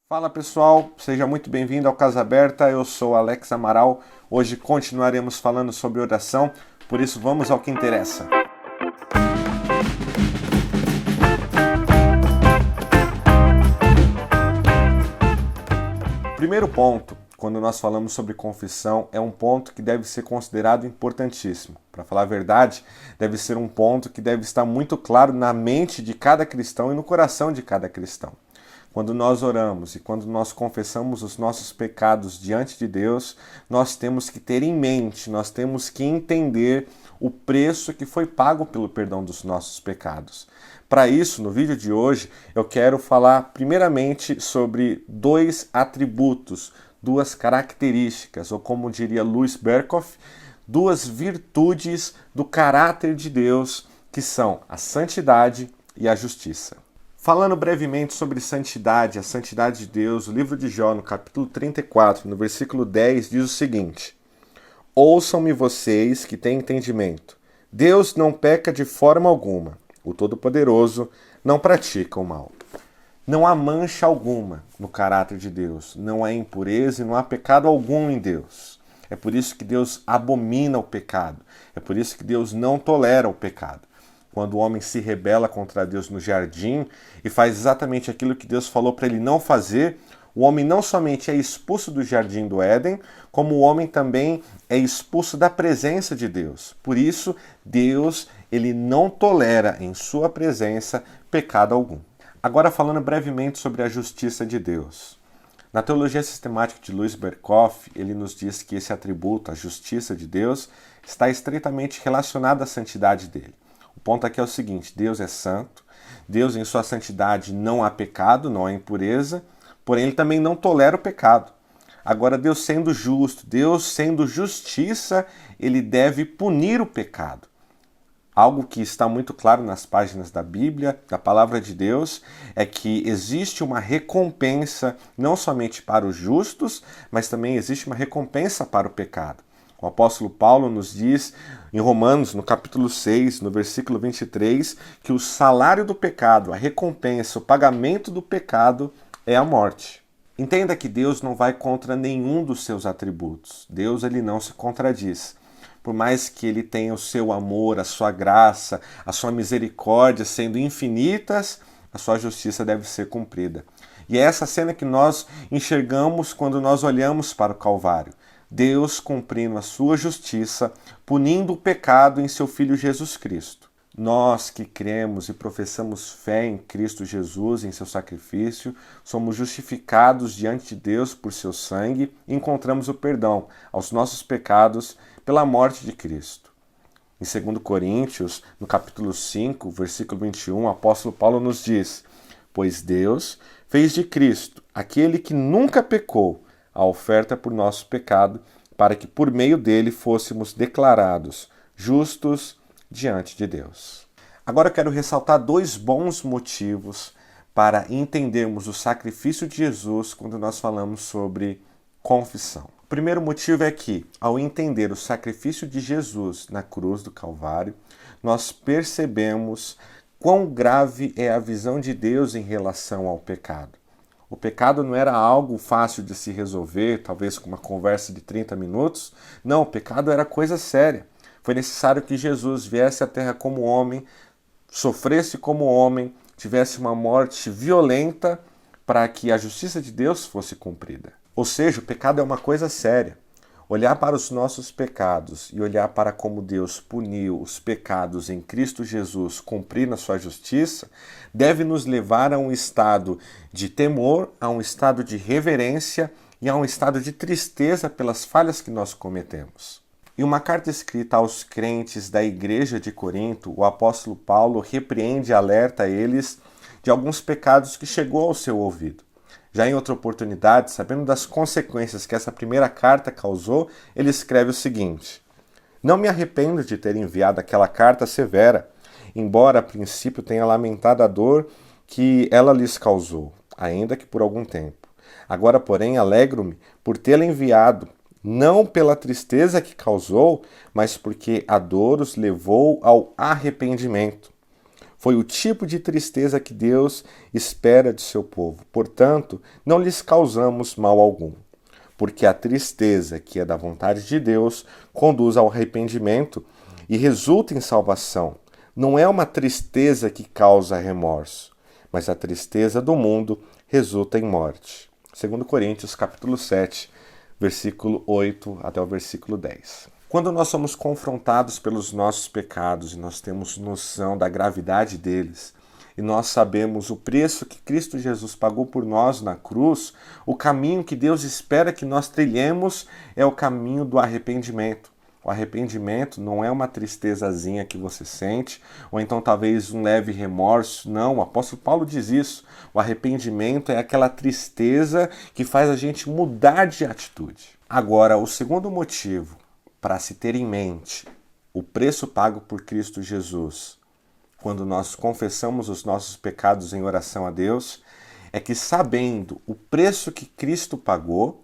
Fala pessoal, seja muito bem-vindo ao Casa Aberta, eu sou Alex Amaral. Hoje continuaremos falando sobre oração, por isso vamos ao que interessa. Primeiro ponto, quando nós falamos sobre confissão, é um ponto que deve ser considerado importantíssimo. Para falar a verdade, deve ser um ponto que deve estar muito claro na mente de cada cristão e no coração de cada cristão. Quando nós oramos e quando nós confessamos os nossos pecados diante de Deus, nós temos que ter em mente, nós temos que entender o preço que foi pago pelo perdão dos nossos pecados. Para isso, no vídeo de hoje, eu quero falar primeiramente sobre dois atributos, duas características, ou como diria Louis Berkhof, duas virtudes do caráter de Deus, que são a santidade e a justiça. Falando brevemente sobre santidade, a santidade de Deus, o livro de Jó, no capítulo 34, no versículo 10, diz o seguinte: Ouçam-me vocês que têm entendimento. Deus não peca de forma alguma. O Todo-Poderoso não pratica o mal. Não há mancha alguma no caráter de Deus. Não há impureza e não há pecado algum em Deus. É por isso que Deus abomina o pecado. É por isso que Deus não tolera o pecado. Quando o homem se rebela contra Deus no jardim e faz exatamente aquilo que Deus falou para ele não fazer, o homem não somente é expulso do jardim do Éden, como o homem também é expulso da presença de Deus. Por isso, Deus, ele não tolera em sua presença pecado algum. Agora falando brevemente sobre a justiça de Deus. Na teologia sistemática de Louis Berkhof, ele nos diz que esse atributo, a justiça de Deus, está estreitamente relacionado à santidade dele. O ponto aqui é o seguinte: Deus é santo, Deus em sua santidade não há pecado, não há impureza, porém ele também não tolera o pecado. Agora, Deus sendo justo, Deus sendo justiça, ele deve punir o pecado. Algo que está muito claro nas páginas da Bíblia, da Palavra de Deus, é que existe uma recompensa não somente para os justos, mas também existe uma recompensa para o pecado. O apóstolo Paulo nos diz em Romanos, no capítulo 6, no versículo 23, que o salário do pecado, a recompensa, o pagamento do pecado é a morte. Entenda que Deus não vai contra nenhum dos seus atributos. Deus ele não se contradiz. Por mais que ele tenha o seu amor, a sua graça, a sua misericórdia sendo infinitas, a sua justiça deve ser cumprida. E é essa cena que nós enxergamos quando nós olhamos para o Calvário. Deus cumprindo a sua justiça, punindo o pecado em seu Filho Jesus Cristo. Nós que cremos e professamos fé em Cristo Jesus, em seu sacrifício, somos justificados diante de Deus por seu sangue e encontramos o perdão aos nossos pecados pela morte de Cristo. Em 2 Coríntios, no capítulo 5, versículo 21, o apóstolo Paulo nos diz: Pois Deus fez de Cristo, aquele que nunca pecou, a oferta por nosso pecado, para que por meio dele fôssemos declarados justos diante de Deus. Agora eu quero ressaltar dois bons motivos para entendermos o sacrifício de Jesus quando nós falamos sobre confissão. O primeiro motivo é que, ao entender o sacrifício de Jesus na cruz do Calvário, nós percebemos quão grave é a visão de Deus em relação ao pecado. O pecado não era algo fácil de se resolver, talvez com uma conversa de 30 minutos. Não, o pecado era coisa séria. Foi necessário que Jesus viesse à terra como homem, sofresse como homem, tivesse uma morte violenta para que a justiça de Deus fosse cumprida. Ou seja, o pecado é uma coisa séria. Olhar para os nossos pecados e olhar para como Deus puniu os pecados em Cristo Jesus, cumprindo a sua justiça, deve nos levar a um estado de temor, a um estado de reverência e a um estado de tristeza pelas falhas que nós cometemos. Em uma carta escrita aos crentes da igreja de Corinto, o apóstolo Paulo repreende e alerta eles de alguns pecados que chegou ao seu ouvido. Já em outra oportunidade, sabendo das consequências que essa primeira carta causou, ele escreve o seguinte: Não me arrependo de ter enviado aquela carta severa, embora a princípio tenha lamentado a dor que ela lhes causou, ainda que por algum tempo. Agora, porém, alegro-me por tê-la enviado, não pela tristeza que causou, mas porque a dor os levou ao arrependimento. Foi o tipo de tristeza que Deus espera de seu povo. Portanto, não lhes causamos mal algum, porque a tristeza, que é da vontade de Deus, conduz ao arrependimento e resulta em salvação. Não é uma tristeza que causa remorso, mas a tristeza do mundo resulta em morte. 2 Coríntios, capítulo 7, versículo 8 até o versículo 10. Quando nós somos confrontados pelos nossos pecados e nós temos noção da gravidade deles, e nós sabemos o preço que Cristo Jesus pagou por nós na cruz, o caminho que Deus espera que nós trilhemos é o caminho do arrependimento. O arrependimento não é uma tristezazinha que você sente, ou então talvez um leve remorso. Não, o apóstolo Paulo diz isso. O arrependimento é aquela tristeza que faz a gente mudar de atitude. Agora, o segundo motivo para se ter em mente o preço pago por Cristo Jesus, quando nós confessamos os nossos pecados em oração a Deus, é que sabendo o preço que Cristo pagou,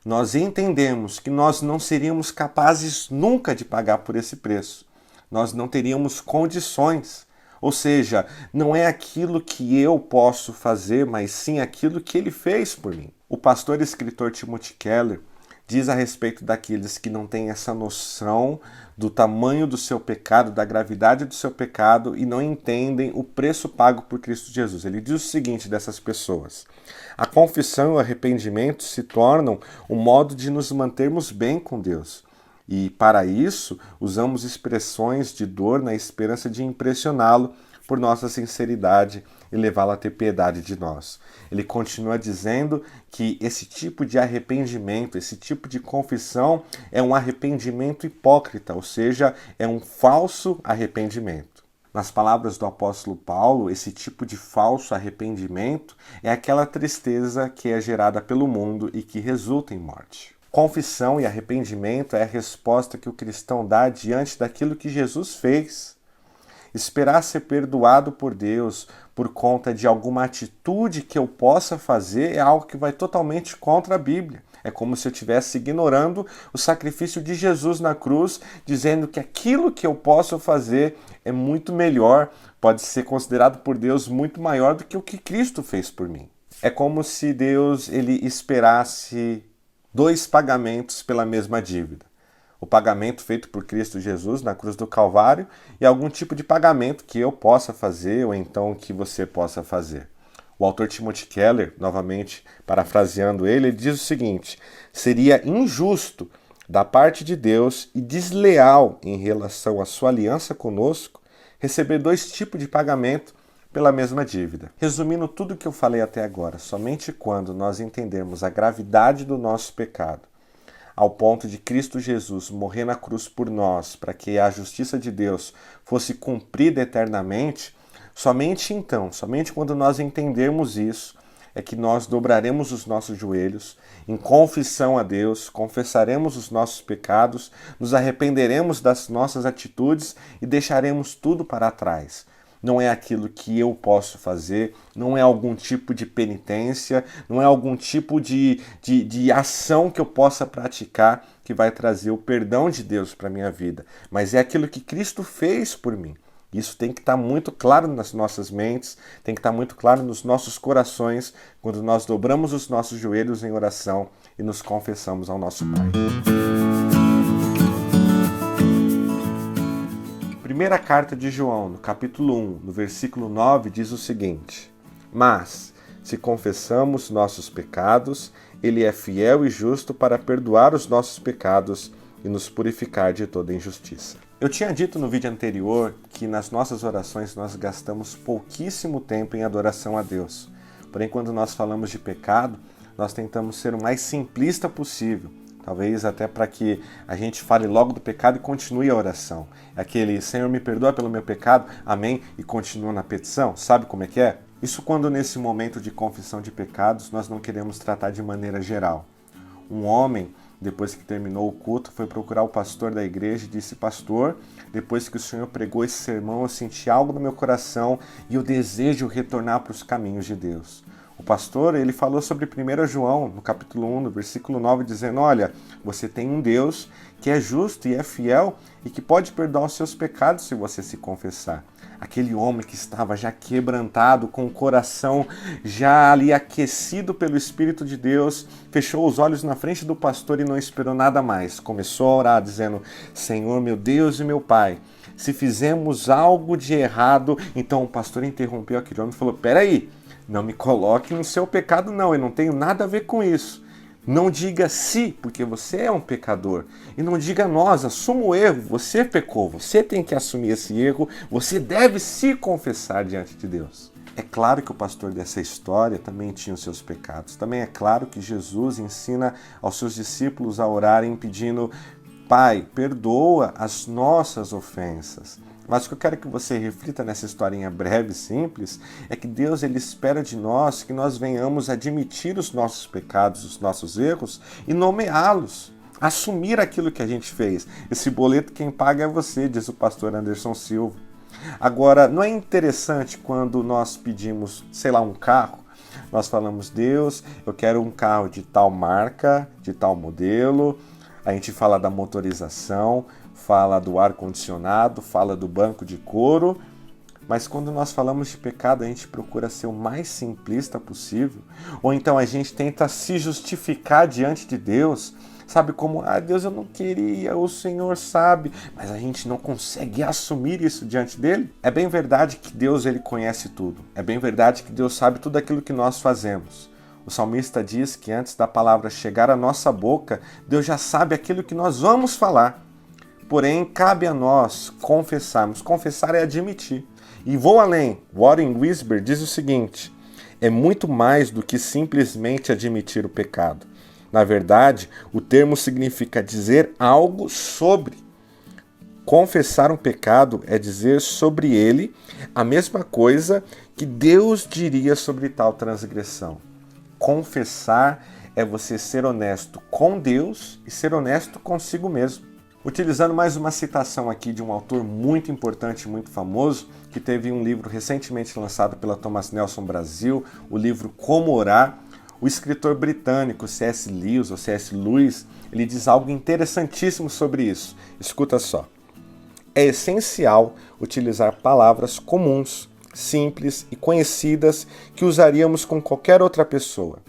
nós entendemos que nós não seríamos capazes nunca de pagar por esse preço. Nós não teríamos condições. Ou seja, não é aquilo que eu posso fazer, mas sim aquilo que ele fez por mim. O pastor e escritor Timothy Keller diz a respeito daqueles que não têm essa noção do tamanho do seu pecado, da gravidade do seu pecado e não entendem o preço pago por Cristo Jesus. Ele diz o seguinte dessas pessoas: a confissão e o arrependimento se tornam um modo de nos mantermos bem com Deus. E, para isso, usamos expressões de dor na esperança de impressioná-lo por nossa sinceridade e levá-lo a ter piedade de nós. Ele continua dizendo que esse tipo de arrependimento, esse tipo de confissão é um arrependimento hipócrita, ou seja, é um falso arrependimento. Nas palavras do apóstolo Paulo, esse tipo de falso arrependimento é aquela tristeza que é gerada pelo mundo e que resulta em morte. Confissão e arrependimento é a resposta que o cristão dá diante daquilo que Jesus fez. Esperar ser perdoado por Deus por conta de alguma atitude que eu possa fazer é algo que vai totalmente contra a Bíblia. É como se eu estivesse ignorando o sacrifício de Jesus na cruz, dizendo que aquilo que eu posso fazer é muito melhor, pode ser considerado por Deus muito maior do que o que Cristo fez por mim. É como se Deus ele esperasse 2 pagamentos pela mesma dívida. O pagamento feito por Cristo Jesus na cruz do Calvário e algum tipo de pagamento que eu possa fazer ou então que você possa fazer. O autor Timothy Keller, novamente parafraseando ele diz o seguinte: seria injusto da parte de Deus e desleal em relação à sua aliança conosco receber 2 tipos de pagamento pela mesma dívida. Resumindo tudo o que eu falei até agora, somente quando nós entendermos a gravidade do nosso pecado, ao ponto de Cristo Jesus morrer na cruz por nós, para que a justiça de Deus fosse cumprida eternamente, somente então, somente quando nós entendermos isso, é que nós dobraremos os nossos joelhos em confissão a Deus, confessaremos os nossos pecados, nos arrependeremos das nossas atitudes e deixaremos tudo para trás. Não é aquilo que eu posso fazer, não é algum tipo de penitência, não é algum tipo de ação que eu possa praticar que vai trazer o perdão de Deus para a minha vida, mas é aquilo que Cristo fez por mim. Isso tem que estar muito claro nas nossas mentes, tem que estar muito claro nos nossos corações, quando nós dobramos os nossos joelhos em oração e nos confessamos ao nosso Pai. Primeira carta de João, no capítulo 1, no versículo 9, diz o seguinte: mas, se confessamos nossos pecados, ele é fiel e justo para perdoar os nossos pecados e nos purificar de toda injustiça. Eu tinha dito no vídeo anterior que nas nossas orações nós gastamos pouquíssimo tempo em adoração a Deus. Porém, quando nós falamos de pecado, nós tentamos ser o mais simplista possível. Talvez até para que a gente fale logo do pecado e continue a oração. Aquele Senhor me perdoa pelo meu pecado, amém, e continua na petição. Sabe como é que é? Isso quando nesse momento de confissão de pecados nós não queremos tratar de maneira geral. Um homem, depois que terminou o culto, foi procurar o pastor da igreja e disse: pastor, depois que o senhor pregou esse sermão, eu senti algo no meu coração e eu desejo retornar para os caminhos de Deus. O pastor, ele falou sobre 1 João, no capítulo 1, no versículo 9, dizendo: olha, você tem um Deus que é justo e é fiel e que pode perdoar os seus pecados se você se confessar. Aquele homem que estava já quebrantado, com o coração já ali aquecido pelo Espírito de Deus, fechou os olhos na frente do pastor e não esperou nada mais. Começou a orar dizendo: Senhor, meu Deus e meu Pai, se fizemos algo de errado... Então o pastor interrompeu aquele homem e falou: peraí, não me coloque no seu pecado não, eu não tenho nada a ver com isso. Não diga se, porque você é um pecador. E não diga nós, assuma o erro, você pecou, você tem que assumir esse erro, você deve se confessar diante de Deus. É claro que o pastor dessa história também tinha os seus pecados. Também é claro que Jesus ensina aos seus discípulos a orarem pedindo: Pai, perdoa as nossas ofensas. Mas o que eu quero que você reflita nessa historinha breve e simples é que Deus ele espera de nós que nós venhamos admitir os nossos pecados, os nossos erros e nomeá-los, assumir aquilo que a gente fez. Esse boleto quem paga é você, diz o pastor Anderson Silva. Agora, não é interessante quando nós pedimos, sei lá, um carro, nós falamos: Deus, eu quero um carro de tal marca, de tal modelo, a gente fala da motorização, fala do ar-condicionado, fala do banco de couro, mas quando nós falamos de pecado, a gente procura ser o mais simplista possível, ou então a gente tenta se justificar diante de Deus, sabe, como: Deus, eu não queria, o Senhor sabe, mas a gente não consegue assumir isso diante dele. É bem verdade que Deus ele conhece tudo, é bem verdade que Deus sabe tudo aquilo que nós fazemos. O salmista diz que antes da palavra chegar à nossa boca, Deus já sabe aquilo que nós vamos falar. Porém, cabe a nós confessarmos. Confessar é admitir. E vou além. Warren Wiersbe diz o seguinte: é muito mais do que simplesmente admitir o pecado. Na verdade, o termo significa dizer algo sobre. Confessar um pecado é dizer sobre ele a mesma coisa que Deus diria sobre tal transgressão. Confessar é você ser honesto com Deus e ser honesto consigo mesmo. Utilizando mais uma citação aqui de um autor muito importante, muito famoso, que teve um livro recentemente lançado pela Thomas Nelson Brasil, o livro Como Orar, o escritor britânico C.S. Lewis, ele diz algo interessantíssimo sobre isso. Escuta só. É essencial utilizar palavras comuns, simples e conhecidas que usaríamos com qualquer outra pessoa.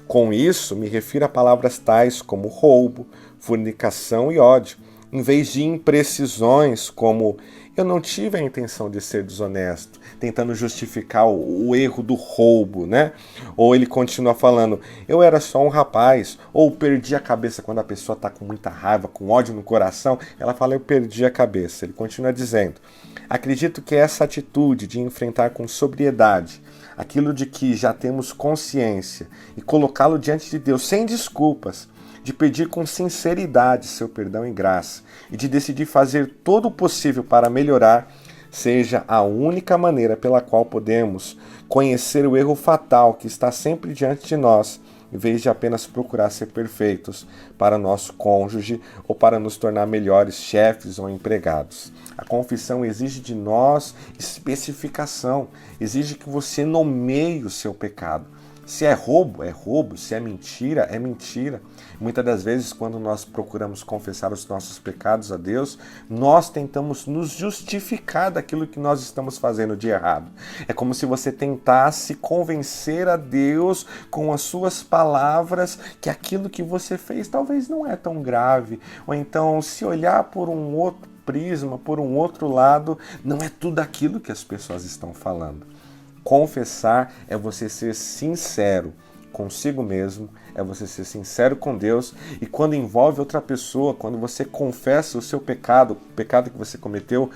Com isso, me refiro a palavras tais como roubo, fornicação e ódio, em vez de imprecisões como: eu não tive a intenção de ser desonesto, tentando justificar o erro do roubo, né? Ou ele continua falando: eu era só um rapaz, ou perdi a cabeça. Quando a pessoa está com muita raiva, com ódio no coração, ela fala: eu perdi a cabeça. Ele continua dizendo: acredito que essa atitude de enfrentar com sobriedade aquilo de que já temos consciência e colocá-lo diante de Deus sem desculpas, de pedir com sinceridade seu perdão e graça e de decidir fazer todo o possível para melhorar, seja a única maneira pela qual podemos conhecer o erro fatal que está sempre diante de nós, em vez de apenas procurar ser perfeitos para nosso cônjuge ou para nos tornar melhores chefes ou empregados. A confissão exige de nós especificação, exige que você nomeie o seu pecado. Se é roubo, é roubo. Se é mentira, é mentira. Muitas das vezes, quando nós procuramos confessar os nossos pecados a Deus, nós tentamos nos justificar daquilo que nós estamos fazendo de errado. É como se você tentasse convencer a Deus com as suas palavras que aquilo que você fez talvez não é tão grave. Ou então, se olhar por um outro prisma, por um outro lado, não é tudo aquilo que as pessoas estão falando. Confessar é você ser sincero consigo mesmo, é você ser sincero com Deus, e quando envolve outra pessoa, quando você confessa o seu pecado, o pecado que você cometeu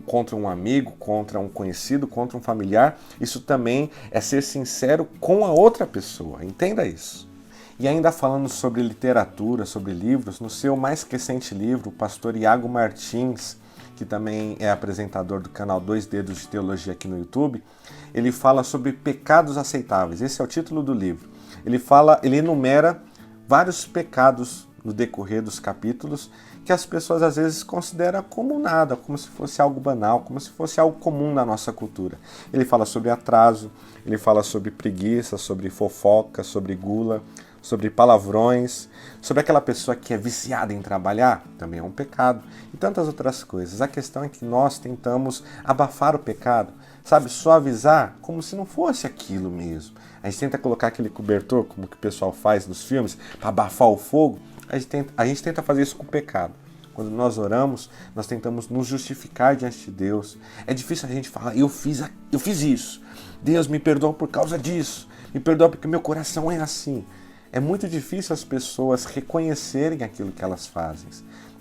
contra um amigo, contra um conhecido, contra um familiar, isso também é ser sincero com a outra pessoa, entenda isso. E ainda falando sobre literatura, sobre livros, no seu mais recente livro, o pastor Iago Martins, que também é apresentador do canal Dois Dedos de Teologia aqui no YouTube, ele fala sobre pecados aceitáveis. Esse é o título do livro. Ele enumera vários pecados no decorrer dos capítulos que as pessoas às vezes consideram como nada, como se fosse algo banal, como se fosse algo comum na nossa cultura. Ele fala sobre atraso, ele fala sobre preguiça, sobre fofoca, sobre gula, sobre palavrões, sobre aquela pessoa que é viciada em trabalhar, também é um pecado, e tantas outras coisas. A questão é que nós tentamos abafar o pecado, sabe, suavizar como se não fosse aquilo mesmo. A gente tenta colocar aquele cobertor, como que o pessoal faz nos filmes, para abafar o fogo. A gente tenta fazer isso com o pecado. Quando nós oramos, nós tentamos nos justificar diante de Deus. É difícil a gente falar, eu fiz isso. Deus me perdoa por causa disso. Me perdoa porque meu coração é assim. É muito difícil as pessoas reconhecerem aquilo que elas fazem.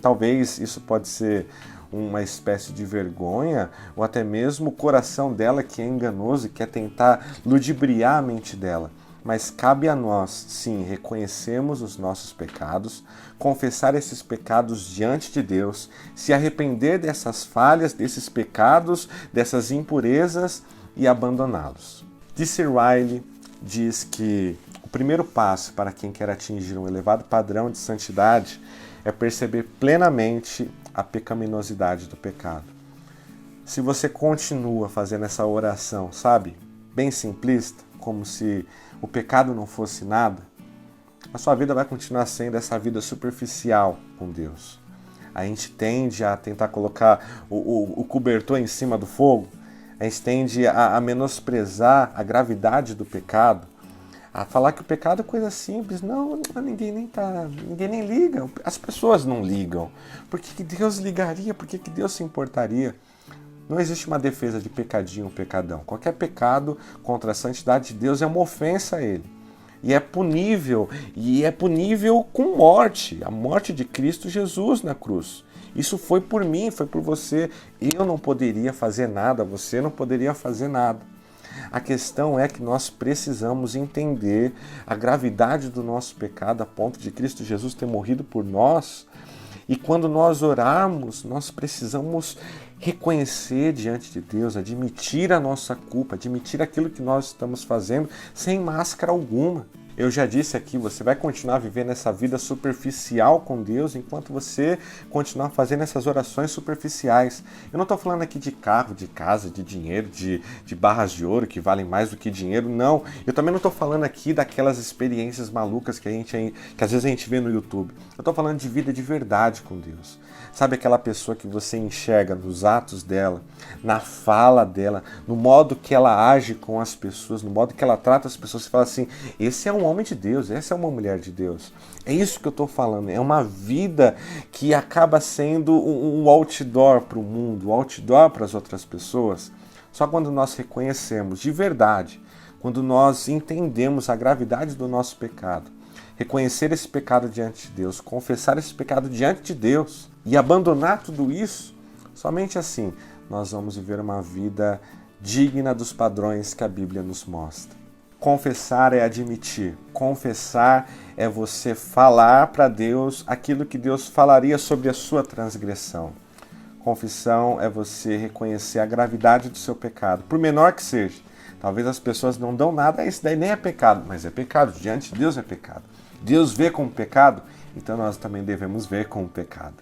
Talvez isso pode ser uma espécie de vergonha, ou até mesmo o coração dela que é enganoso e quer tentar ludibriar a mente dela. Mas cabe a nós, sim, reconhecermos os nossos pecados, confessar esses pecados diante de Deus, se arrepender dessas falhas, desses pecados, dessas impurezas e abandoná-los. D.C. Riley diz que o primeiro passo para quem quer atingir um elevado padrão de santidade é perceber plenamente a pecaminosidade do pecado. Se você continua fazendo essa oração, sabe, bem simplista, como se o pecado não fosse nada, a sua vida vai continuar sendo essa vida superficial com Deus. A gente tende a tentar colocar o cobertor em cima do fogo, a gente tende a menosprezar a gravidade do pecado, a falar que o pecado é coisa simples. Não, ninguém nem liga, as pessoas não ligam. Por que Deus ligaria? Por que Deus se importaria? Não existe uma defesa de pecadinho ou pecadão. Qualquer pecado contra a santidade de Deus é uma ofensa a Ele. E é punível com morte, a morte de Cristo Jesus na cruz. Isso foi por mim, foi por você. Eu não poderia fazer nada, você não poderia fazer nada. A questão é que nós precisamos entender a gravidade do nosso pecado a ponto de Cristo Jesus ter morrido por nós. E quando nós orarmos, nós precisamos reconhecer diante de Deus, admitir a nossa culpa, admitir aquilo que nós estamos fazendo sem máscara alguma. Eu já disse aqui, você vai continuar vivendo essa vida superficial com Deus enquanto você continuar fazendo essas orações superficiais. Eu não estou falando aqui de carro, de casa, de dinheiro, de barras de ouro que valem mais do que dinheiro, não. Eu também não estou falando aqui daquelas experiências malucas que às vezes a gente vê no YouTube. Eu estou falando de vida de verdade com Deus. Sabe aquela pessoa que você enxerga nos atos dela, na fala dela, no modo que ela age com as pessoas, no modo que ela trata as pessoas, você fala assim, esse é um homem de Deus, essa é uma mulher de Deus. É isso que eu estou falando, é uma vida que acaba sendo um outdoor para o mundo, um outdoor para as outras pessoas. Só quando nós reconhecemos de verdade, quando nós entendemos a gravidade do nosso pecado, reconhecer esse pecado diante de Deus, confessar esse pecado diante de Deus e abandonar tudo isso, somente assim nós vamos viver uma vida digna dos padrões que a Bíblia nos mostra. Confessar é admitir, confessar é você falar para Deus aquilo que Deus falaria sobre a sua transgressão. Confissão é você reconhecer a gravidade do seu pecado, por menor que seja. Talvez as pessoas não dão nada, isso daí nem é pecado, mas é pecado, diante de Deus é pecado. Deus vê como pecado, então nós também devemos ver como pecado.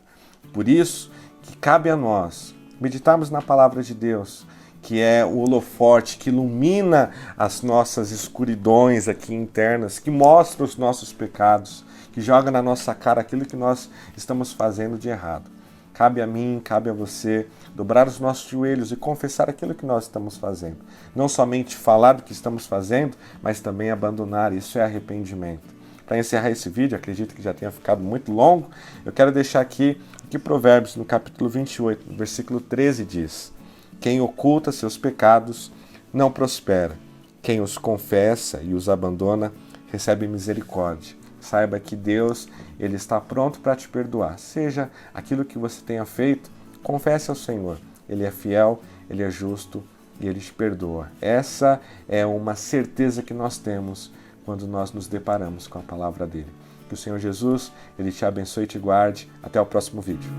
Por isso que cabe a nós meditarmos na palavra de Deus, que é o holofote que ilumina as nossas escuridões aqui internas, que mostra os nossos pecados, que joga na nossa cara aquilo que nós estamos fazendo de errado. Cabe a mim, cabe a você, dobrar os nossos joelhos e confessar aquilo que nós estamos fazendo. Não somente falar do que estamos fazendo, mas também abandonar. Isso é arrependimento. Para encerrar esse vídeo, acredito que já tenha ficado muito longo, eu quero deixar aqui que Provérbios, no capítulo 28, no versículo 13, diz: quem oculta seus pecados não prospera. Quem os confessa e os abandona recebe misericórdia. Saiba que Deus, Ele está pronto para te perdoar. Seja aquilo que você tenha feito, confesse ao Senhor. Ele é fiel, Ele é justo e Ele te perdoa. Essa é uma certeza que nós temos quando nós nos deparamos com a palavra dele. Que o Senhor Jesus, Ele te abençoe e te guarde. Até o próximo vídeo.